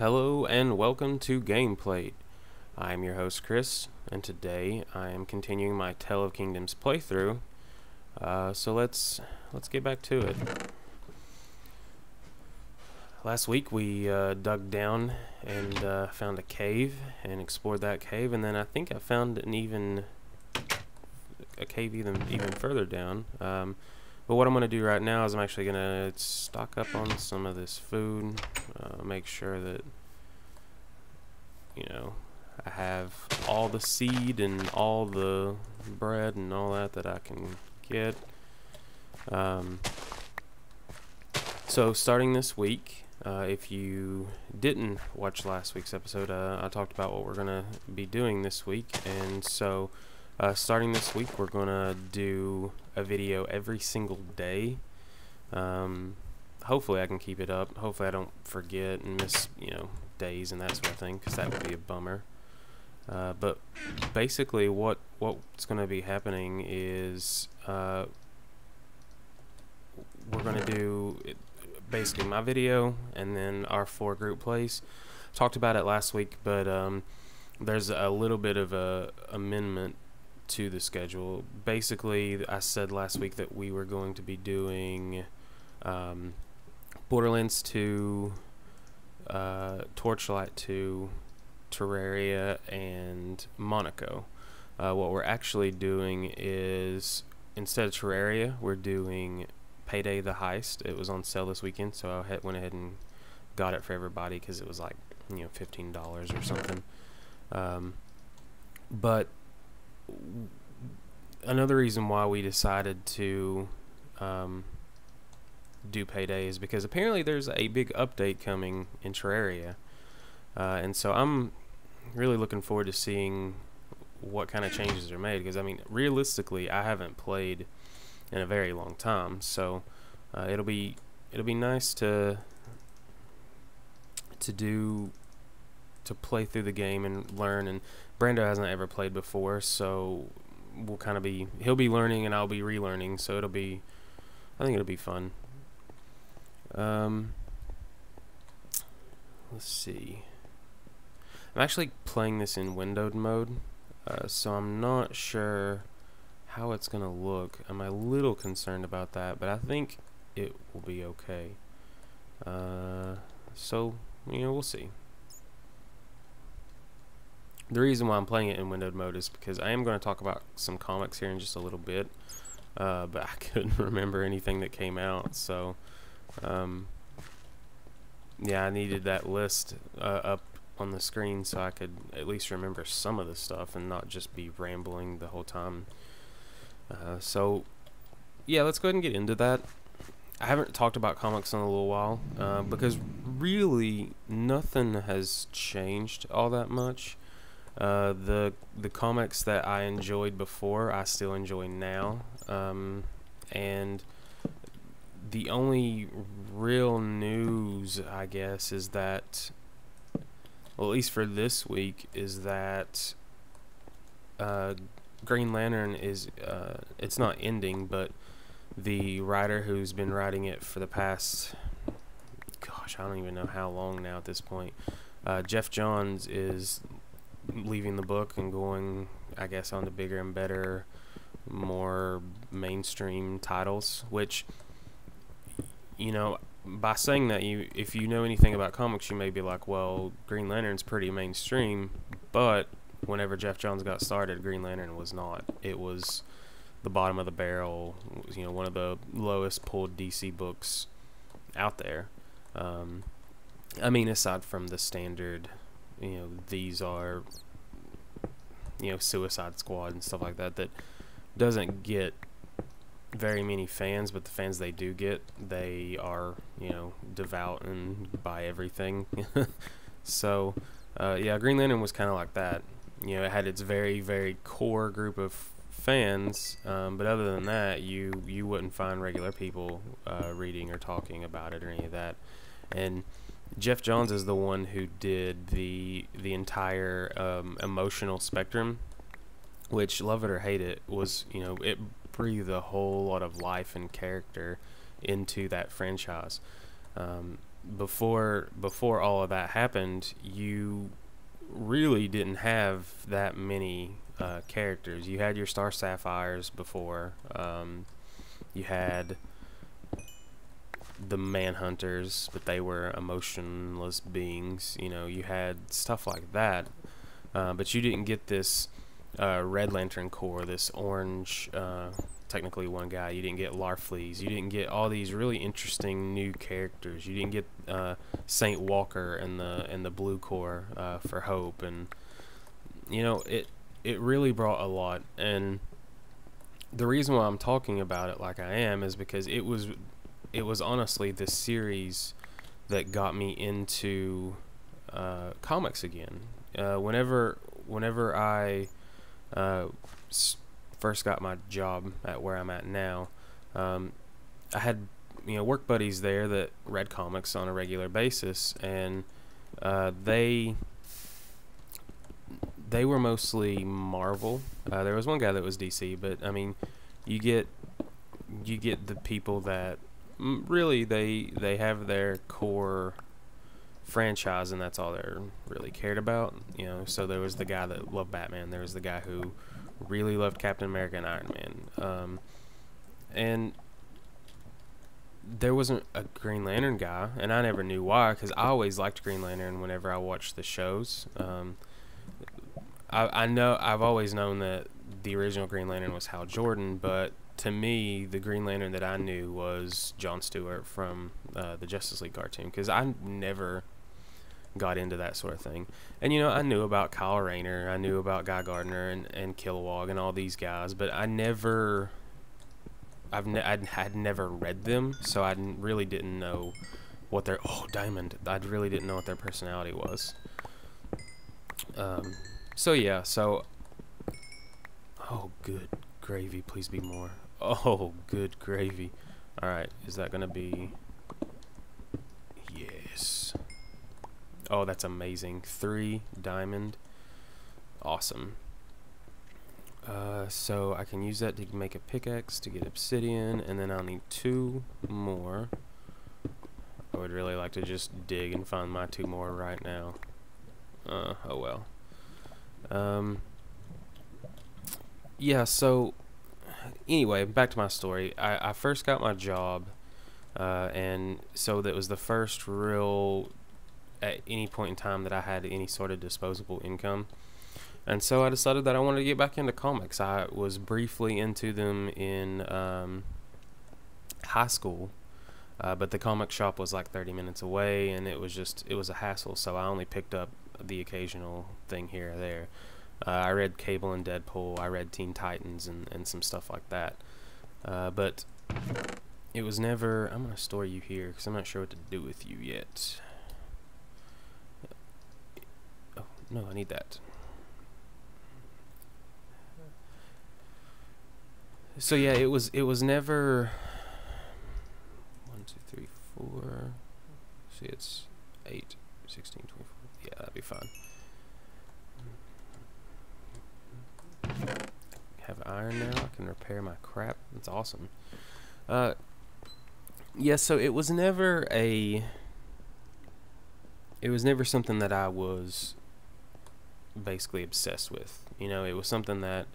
Hello and welcome to Gameplate. I am your host Chris, and today I am continuing my Tale of Kingdoms playthrough. So let's get back to it. Last week we dug down and found a cave and explored that cave, and then I think I found a cave even further down. But what I'm going to do right now is I'm actually going to stock up on some of this food, make sure that, you know, I have all the seed and all the bread and all that I can get. So starting this week, if you didn't watch last week's episode, I talked about what we're going to be doing this week, and so starting this week, we're gonna do a video every single day. Hopefully I can keep it up. Hopefully I don't forget and miss, days and that sort of thing, because that would be a bummer. But basically what's gonna be happening is we're gonna do basically my video and then our 4 group plays. Talked about it last week, but there's a little bit of a amendment to the schedule. Basically, I said last week that we were going to be doing Borderlands 2, Torchlight 2, Terraria, and Monaco. What we're actually doing is, instead of Terraria, we're doing Payday the Heist. It was on sale this weekend, so I went ahead and got it for everybody because it was like, $15 or something. But another reason why we decided to do Payday is because apparently there's a big update coming in Terraria, and so I'm really looking forward to seeing what kind of changes are made, because I mean, realistically, I haven't played in a very long time, so it'll be nice to play through the game and learn. And Brando hasn't ever played before, so he'll be learning and I'll be relearning, so I think it'll be fun. Let's see. I'm actually playing this in windowed mode, so I'm not sure how it's gonna look. I'm a little concerned about that, but I think it will be okay. So we'll see. The reason why I'm playing it in windowed mode is because I am going to talk about some comics here in just a little bit, but I couldn't remember anything that came out, so yeah, I needed that list up on the screen so I could at least remember some of the stuff and not just be rambling the whole time. So yeah, let's go ahead and get into that. I haven't talked about comics in a little while, because really nothing has changed all that much. The comics that I enjoyed before, I still enjoy now, and the only real news, I guess, is that, well, at least for this week, is that Green Lantern is, it's not ending, but the writer who's been writing it for the past, gosh, I don't even know how long now at this point, Geoff Johns, is leaving the book and going, I guess, on to bigger and better, more mainstream titles, which, by saying that, if you know anything about comics, you may be like, well, Green Lantern's pretty mainstream, but whenever Geoff Johns got started, Green Lantern was not. It was the bottom of the barrel, one of the lowest pulled DC books out there. I mean, aside from the standard, these are, Suicide Squad and stuff like that doesn't get very many fans, but the fans they do get, they are, devout and buy everything. So, yeah, Green Lantern was kind of like that. It had its very, very core group of fans, but other than that, you wouldn't find regular people reading or talking about it or any of that. And Geoff Johns is the one who did the entire emotional spectrum, which, love it or hate it, was, it breathed a whole lot of life and character into that franchise. before all of that happened, you really didn't have that many characters. You had your Star Sapphires before. You had the Manhunters, but they were emotionless beings. You know, you had stuff like that, but you didn't get this Red Lantern Corps, this orange. Technically, one guy. You didn't get Larfleeze. You didn't get all these really interesting new characters. You didn't get Saint Walker and the Blue Corps for Hope, and you know it really brought a lot. And the reason why I'm talking about it like I am is because it was honestly the series that got me into comics again. Whenever I first got my job at where I'm at now, I had work buddies there that read comics on a regular basis, and they were mostly Marvel. There was one guy that was DC, but I mean, you get the people that really they have their core franchise, and that's all they're really cared about. So there was the guy that loved Batman. There was the guy who really loved Captain America and Iron Man. And there wasn't a Green Lantern guy, and I never knew why, because I always liked Green Lantern whenever I watched the shows. I know I've always known that the original Green Lantern was Hal Jordan, but to me, the Green Lantern that I knew was Jon Stewart from the Justice League cartoon, because I never got into that sort of thing. And I knew about Kyle Rayner, I knew about Guy Gardner and Kilowog and all these guys, but I'd never read them, so I really didn't know what their Diamond. I really didn't know what their personality was. So yeah, oh good gravy, please be more. Oh good gravy. All right, is that gonna be? Yes. Oh, that's amazing. 3 diamond. Awesome. So I can use that to make a pickaxe to get obsidian, and then I'll need 2 more. I would really like to just dig and find my 2 more right now. Oh well. Yeah, so anyway, back to my story. I first got my job, and so that was the first real, at any point in time, that I had any sort of disposable income. And so I decided that I wanted to get back into comics. I was briefly into them in high school, but the comic shop was like 30 minutes away, and it was a hassle, so I only picked up the occasional thing here or there. I read Cable and Deadpool, I read Teen Titans and some stuff like that. But it was never... I'm going to store you here because I'm not sure what to do with you yet. Oh, no, I need that. So yeah, it was never 1, 2, 3, 4. See, it's 8, 16, 24. Yeah, that'd be fine. Have iron now. I can repair my crap. That's awesome. Yeah, so it was never something that I was basically obsessed with. It was something that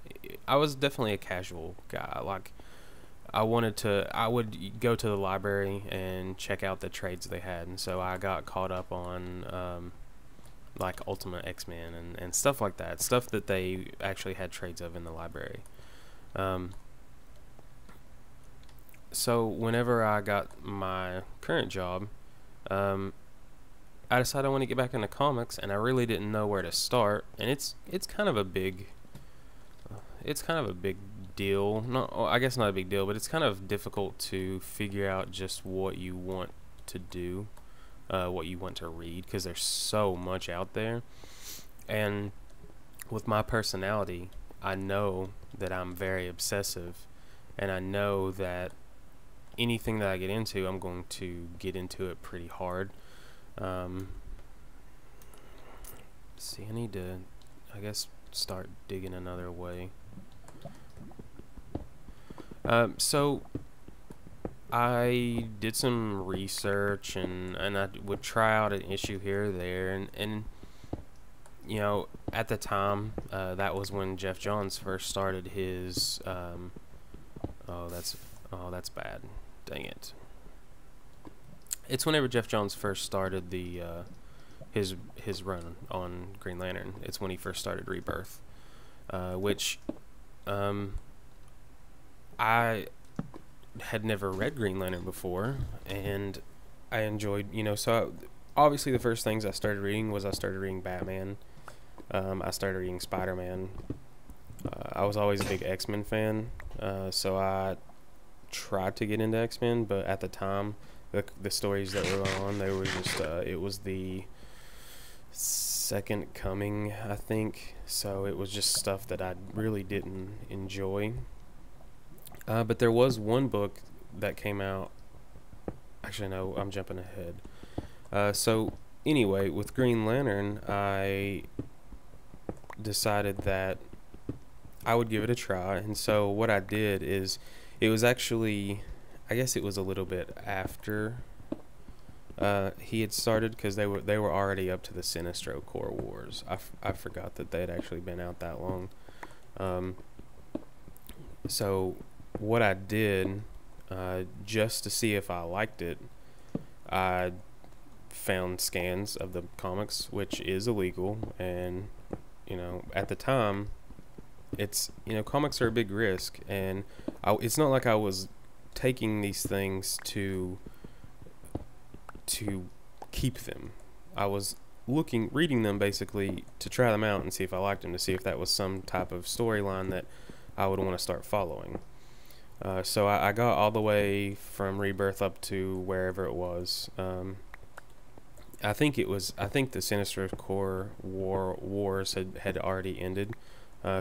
I was definitely a casual guy. Like, I would go to the library and check out the trades they had, and so I got caught up on like Ultimate X-Men and stuff like that, stuff that they actually had trades of in the library. So whenever I got my current job, I decided I want to get back into comics, and I really didn't know where to start. And it's kind of a big deal. I guess not a big deal, but it's kind of difficult to figure out just what you want to do, what you want to read, because there's so much out there. And with my personality, I know that I'm very obsessive, and I know that anything that I get into, I'm going to get into it pretty hard. See, I need to, I guess, start digging another way. So I did some research and I would try out an issue here or there, and you know, at the time, that was when Jeff Johns first started his. Oh, that's bad. Dang it. It's whenever Jeff Johns first started the his run on Green Lantern. It's when he first started Rebirth, which I had never read Green Lantern before, and I enjoyed, so obviously the first things I started reading was I started reading Batman. I started reading Spider-Man. I was always a big X-Men fan, so I tried to get into X-Men, but at the time, the stories that were on, they were just, it was the Second Coming, I think, so it was just stuff that I really didn't enjoy. But there was one book that came out. Actually, no, I'm jumping ahead. So anyway, with Green Lantern, I decided that I would give it a try. And so what I did is, it was actually, I guess it was a little bit after he had started, because they were already up to the Sinestro Corps Wars. I forgot that they had actually been out that long. So what I did, just to see if I liked it, I found scans of the comics, which is illegal, and at the time, it's comics are a big risk, and it's not like I was taking these things to keep them. I was reading them basically to try them out and see if I liked them, to see if that was some type of storyline that I would want to start following. So I got all the way from Rebirth up to wherever it was. I think the Sinestro Corps wars had already ended,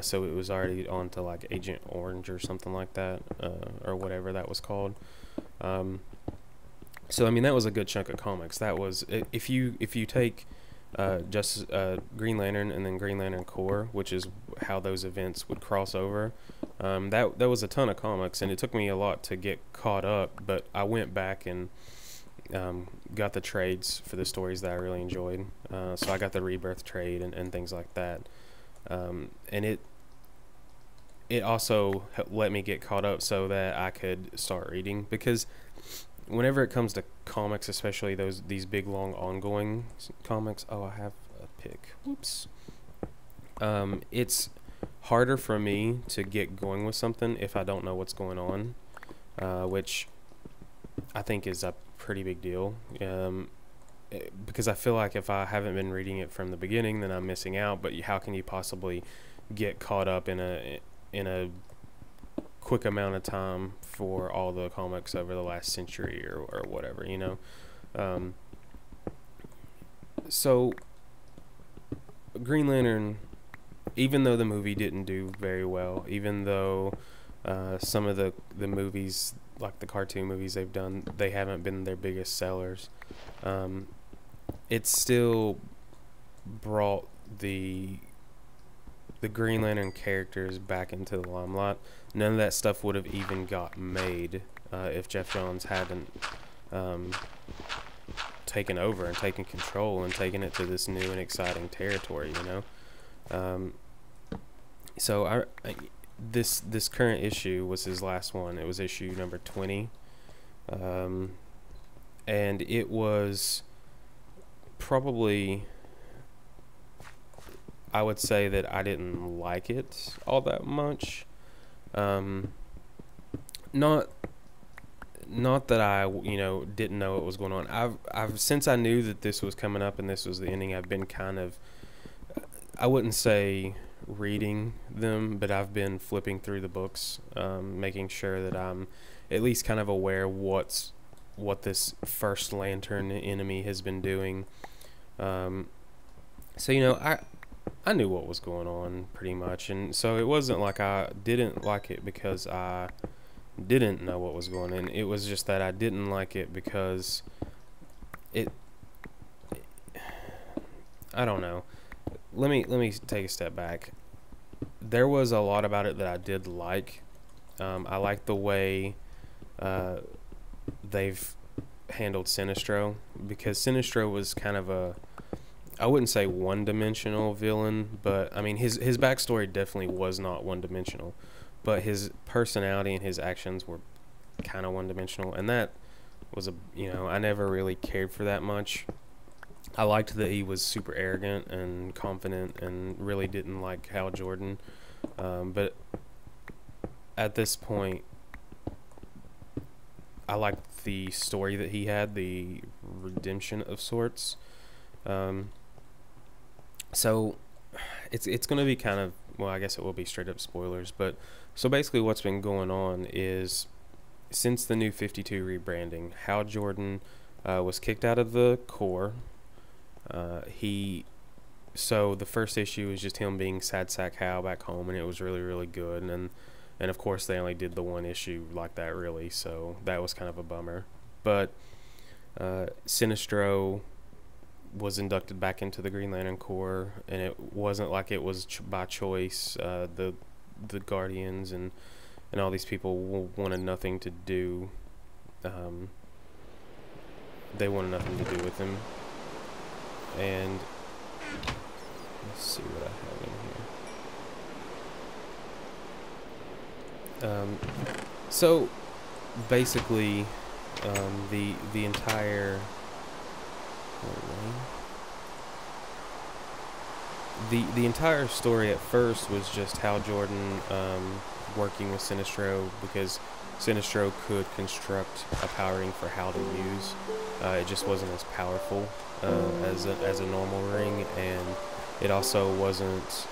so it was already on to like Agent Orange or something like that, or whatever that was called. So I mean, that was a good chunk of comics. That was, if you take just Green Lantern and then Green Lantern Corps, which is how those events would cross over. That was a ton of comics, and it took me a lot to get caught up. But I went back and got the trades for the stories that I really enjoyed. So I got the Rebirth trade and things like that. And it also let me get caught up so that I could start reading, because whenever it comes to comics, especially these big long ongoing comics, I have a pick. Whoops. It's harder for me to get going with something if I don't know what's going on, which I think is a pretty big deal. Because I feel like if I haven't been reading it from the beginning, then I'm missing out. But how can you possibly get caught up in a quick amount of time for all the comics over the last century or whatever, so Green Lantern, even though the movie didn't do very well, even though some of the movies, like the cartoon movies they've done, they haven't been their biggest sellers, it still brought the Green Lantern characters back into the limelight. None of that stuff would have even got made if Jeff Johns hadn't taken over and taken control and taken it to this new and exciting territory, So this current issue was his last one. It was issue number 20, and it was probably, I would say that I didn't like it all that much. Not that I didn't know what was going on. I've since I knew that this was coming up and this was the ending, I've been kind of, I wouldn't say reading them, but I've been flipping through the books, making sure that I'm at least kind of aware what this first Lantern enemy has been doing. So I knew what was going on pretty much, and so it wasn't like I didn't like it because I didn't know what was going on. It was just that I didn't like it because I don't know. Let me take a step back. There was a lot about it that I did like. I liked the way they've handled Sinestro, because Sinestro was kind of a, I wouldn't say one-dimensional villain, but I mean his backstory definitely was not one-dimensional, but his personality and his actions were kind of one-dimensional, and that was I never really cared for that much. I liked that he was super arrogant and confident and really didn't like Hal Jordan, but at this point, I liked the story that he had, the redemption of sorts. So it's going to be kind of, well, I guess it will be straight up spoilers, but so basically what's been going on is, since the New 52 rebranding, Hal Jordan was kicked out of the Corps. So the first issue was just him being Sad Sack Hal back home, and it was really, really good. And of course they only did the one issue like that, really, so that was kind of a bummer. But Sinestro was inducted back into the Green Lantern Corps, and it wasn't like it was by choice. The Guardians and all these people wanted nothing to do. They wanted nothing to do with him. And let's see what I have in here. So basically, the entire the entire story at first was just Hal Jordan working with Sinestro, because Sinestro could construct a power ring for Hal to use. It just wasn't as powerful as a normal ring, and it also wasn't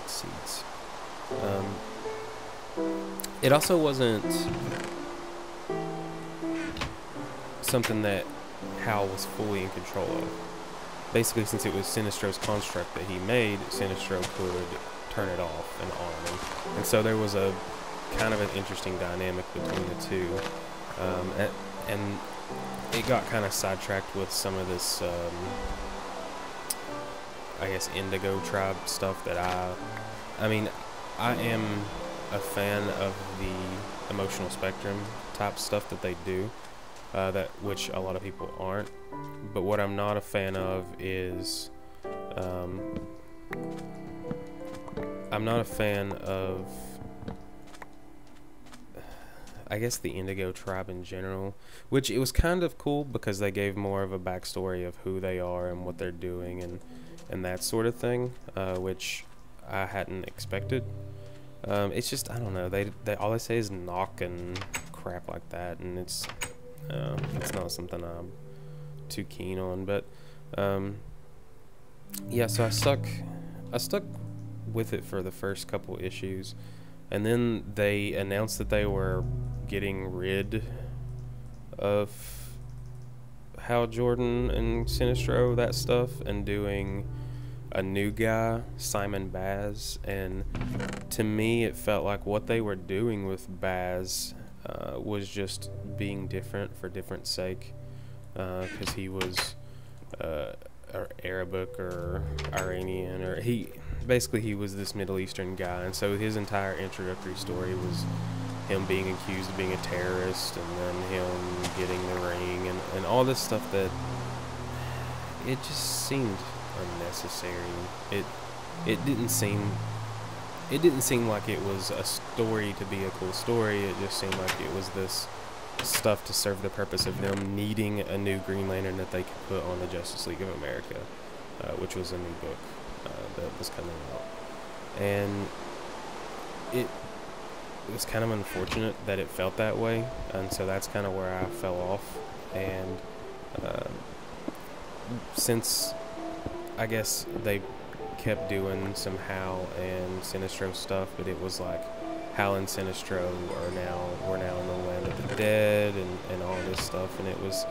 seeds. It also wasn't something that Hal was fully in control of. Basically, since it was Sinestro's construct that he made, Sinestro could turn it off and on, and so there was a kind of an interesting dynamic between the two, and it got kind of sidetracked with some of this, I guess, Indigo Tribe stuff that I mean, I am a fan of the emotional spectrum type stuff that they do, which a lot of people aren't. But what I'm not a fan of is, I'm not a fan of, I guess, the Indigo Tribe in general, which it was kind of cool because they gave more of a backstory of who they are and what they're doing and that sort of thing, which I hadn't expected. It's just, I don't know, they all they say is knock and crap like that, and it's not something I'm too keen on. But yeah, so I stuck with it for the first couple issues, and then they announced that they were getting rid of Hal Jordan and Sinestro, that stuff, and doing a new guy, Simon Baz. And to me, it felt like what they were doing with Baz was just being different for different sake, because he was Arabic or Iranian, or he was this Middle Eastern guy, and so his entire introductory story was him being accused of being a terrorist, and then him getting the ring, and all this stuff that it just seemed unnecessary. It didn't seem like it was a story to be a cool story. It just seemed like it was this stuff to serve the purpose of them needing a new Green Lantern that they could put on the Justice League of America, which was a new book that was coming out. And it was kind of unfortunate that it felt that way, and so that's kind of where I fell off. And since I guess they kept doing some Hal and Sinestro stuff, but it was like Hal and Sinestro we're now in the land of the dead, and all this stuff, and it was,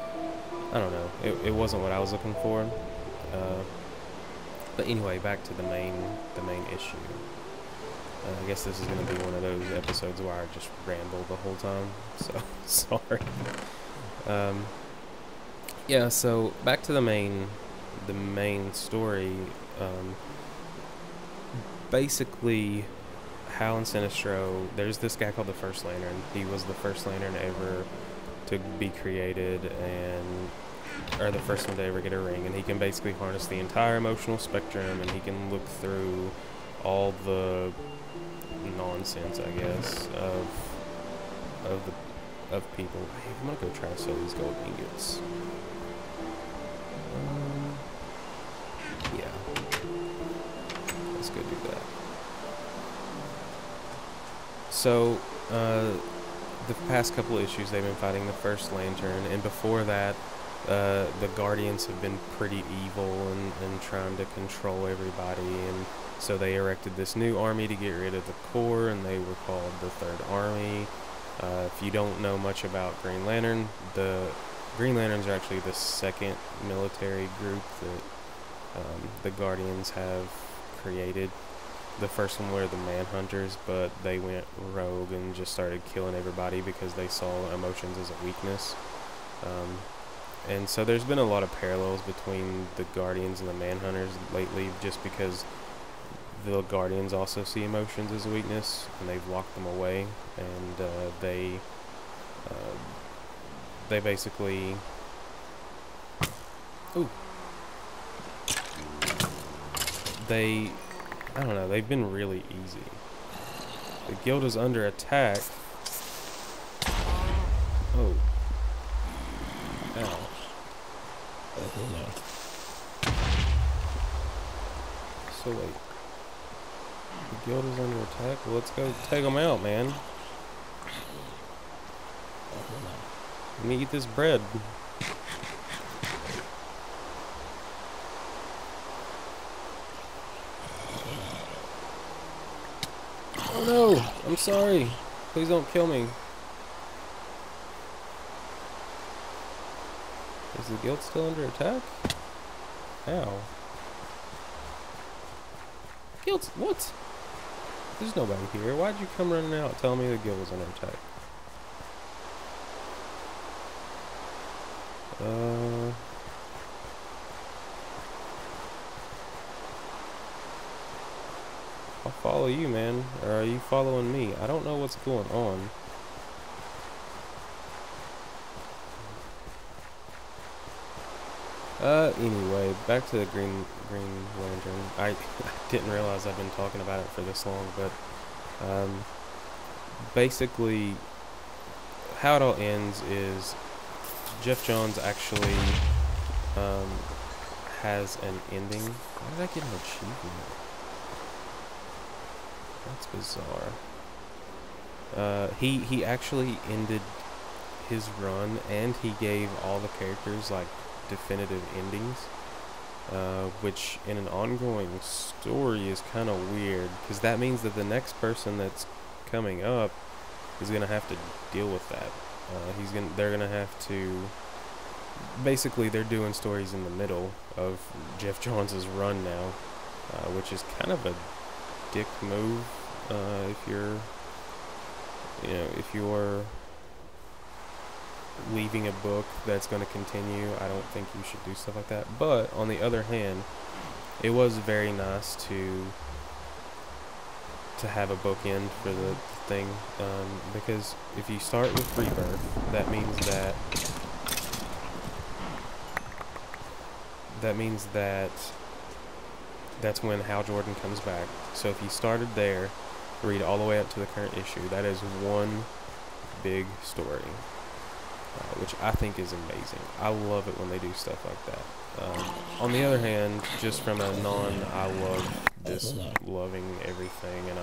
I don't know, it wasn't what I was looking for. But anyway, back to the main issue. I guess this is going to be one of those episodes where I just ramble the whole time, so sorry. Yeah, so back to the main story. Basically, Hal and Sinestro, there's this guy called the First Lantern. He was the first Lantern ever to be created and or the first one to ever get a ring, and he can basically harness the entire emotional spectrum, and he can look through all the nonsense, I guess, of people. Hey, I'm gonna go try to sell these gold ingots. Yeah, let's go do that. So, the past couple of issues, they've been fighting the First Lantern, and before that, the Guardians have been pretty evil and trying to control everybody, and so they erected this new army to get rid of the Corps, and they were called the Third Army. If you don't know much about Green Lantern, the Green Lanterns are actually the second military group that the Guardians have created. The first one were the Manhunters, but they went rogue and just started killing everybody because they saw emotions as a weakness. And so there's been a lot of parallels between the Guardians and the Manhunters lately, just because the Guardians also see emotions as a weakness, and they've locked them away, and they basically... Ooh. I don't know, they've been really easy. The guild is under attack. Oh. Ow. So wait. The guild is under attack? Well, let's go take them out, man. Let me eat this bread. Oh no! I'm sorry. Please don't kill me. Is the guild still under attack? Ow. Guild? What? There's nobody here. Why'd you come running out telling me the guild was under attack? I'll follow you, man. Or are you following me? I don't know what's going on. Anyway, back to the Green Lantern. I didn't realize I've been talking about it for this long, but basically how it all ends is Geoff Johns actually has an ending. Why did I get an achievement? That's bizarre. He actually ended his run, and he gave all the characters like definitive endings, which in an ongoing story is kind of weird, because that means that the next person that's coming up is gonna have to deal with that. They're gonna have to, basically they're doing stories in the middle of Geoff Johns' run now, which is kind of a dick move. If you're leaving a book that's going to continue, I don't think you should do stuff like that. But on the other hand, it was very nice to have a bookend for the thing, because if you start with Rebirth, that means that that's when Hal Jordan comes back. So if you started there, read all the way up to the current issue, that is one big story, which I think is amazing. I love it when they do stuff like that. On the other hand, just from a I love this loving everything and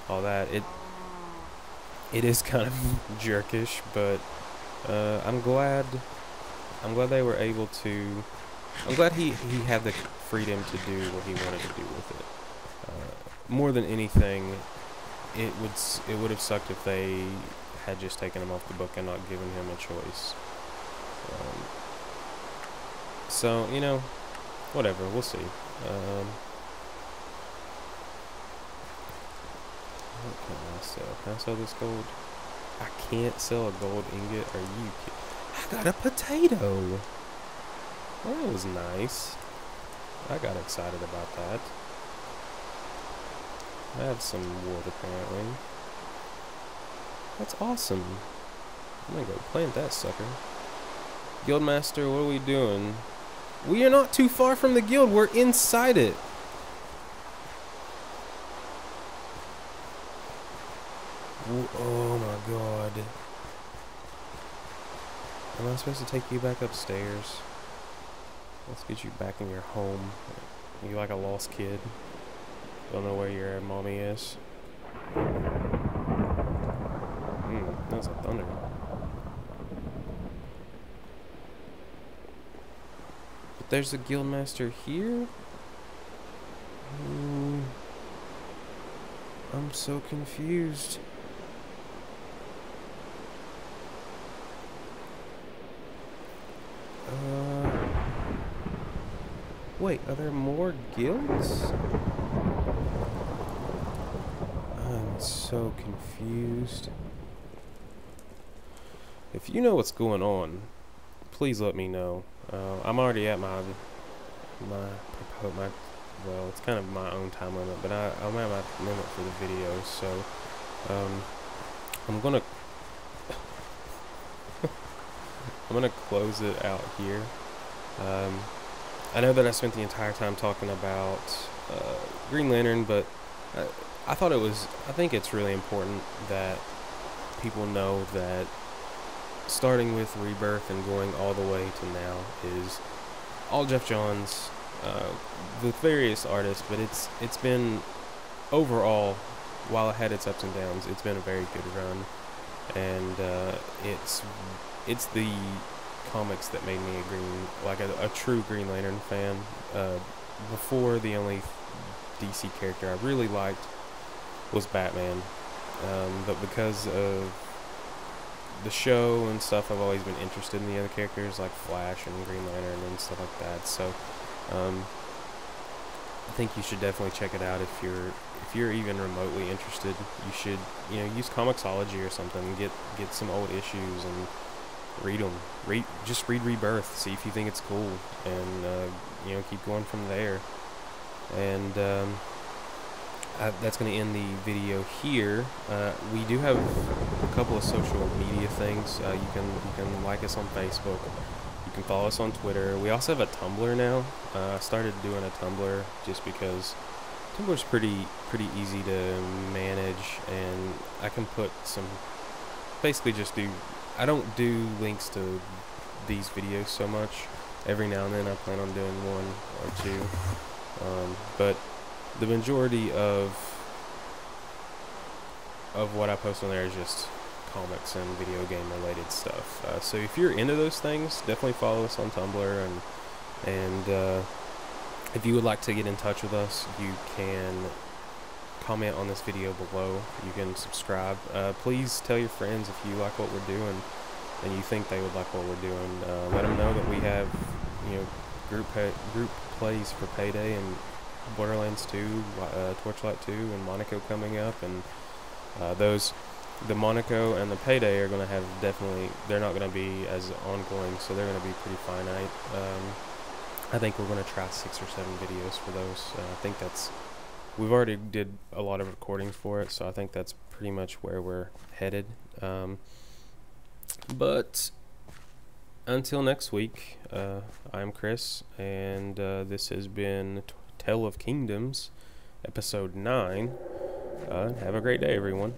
all that, it is kind of jerkish, but I'm glad they were able to. I'm glad he had the freedom to do what he wanted to do with it. More than anything, it would have sucked if they had just taken him off the book and not given him a choice. So, whatever, we'll see. What can I sell? Can I sell this gold? I can't sell a gold ingot. Are you kidding? I got a potato! Well, that was nice. I got excited about that. I have some wood, apparently. That's awesome. I'm gonna go plant that sucker. Guildmaster, what are we doing? We are not too far from the guild. We're inside it. Oh my god. Am I supposed to take you back upstairs? Let's get you back in your home. You like a lost kid. Don't know where your mommy is. That's a thunder. But there's a guildmaster here? I'm so confused. Wait, are there more guilds? I'm so confused. If you know what's going on, please let me know. I'm already at my well, it's kind of my own time limit, but I'm at my limit for the video, so I'm gonna I'm gonna close it out here. I know that I spent the entire time talking about Green Lantern, but I think it's really important that people know that starting with Rebirth and going all the way to now is all Geoff Johns with various artists, but it's been overall, while it had its ups and downs, it's been a very good run, and it's the comics that made me a true Green Lantern fan. Before, the only DC character I really liked was Batman, but because of the show and stuff, I've always been interested in the other characters like Flash and Green Lantern and stuff like that. So I think you should definitely check it out if you're even remotely interested. You should use Comixology or something, get some old issues and read them. Just read Rebirth, see if you think it's cool, and keep going from there. And that's going to end the video here. We do have a couple of social media things. You can like us on Facebook. You can follow us on Twitter. We also have a Tumblr now. I started doing a Tumblr just because Tumblr's pretty easy to manage, and I can put basically just I don't do links to these videos so much. Every now and then I plan on doing one or two, but the majority of what I post on there is just comics and video game related stuff. So if you're into those things, definitely follow us on Tumblr, and if you would like to get in touch with us, you can comment on this video below. You can subscribe. Please tell your friends if you like what we're doing and you think they would like what we're doing. Let them know that we have group plays for Payday and Borderlands 2, Torchlight 2, and Monaco coming up, and the Monaco and the Payday are going to have they're not going to be as ongoing, so they're going to be pretty finite. I think we're going to try 6 or 7 videos for those. I think we've already did a lot of recordings for it, so I think that's pretty much where we're headed. But until next week, I'm Chris, and this has been Tale of Kingdoms, episode 9. Have a great day, everyone.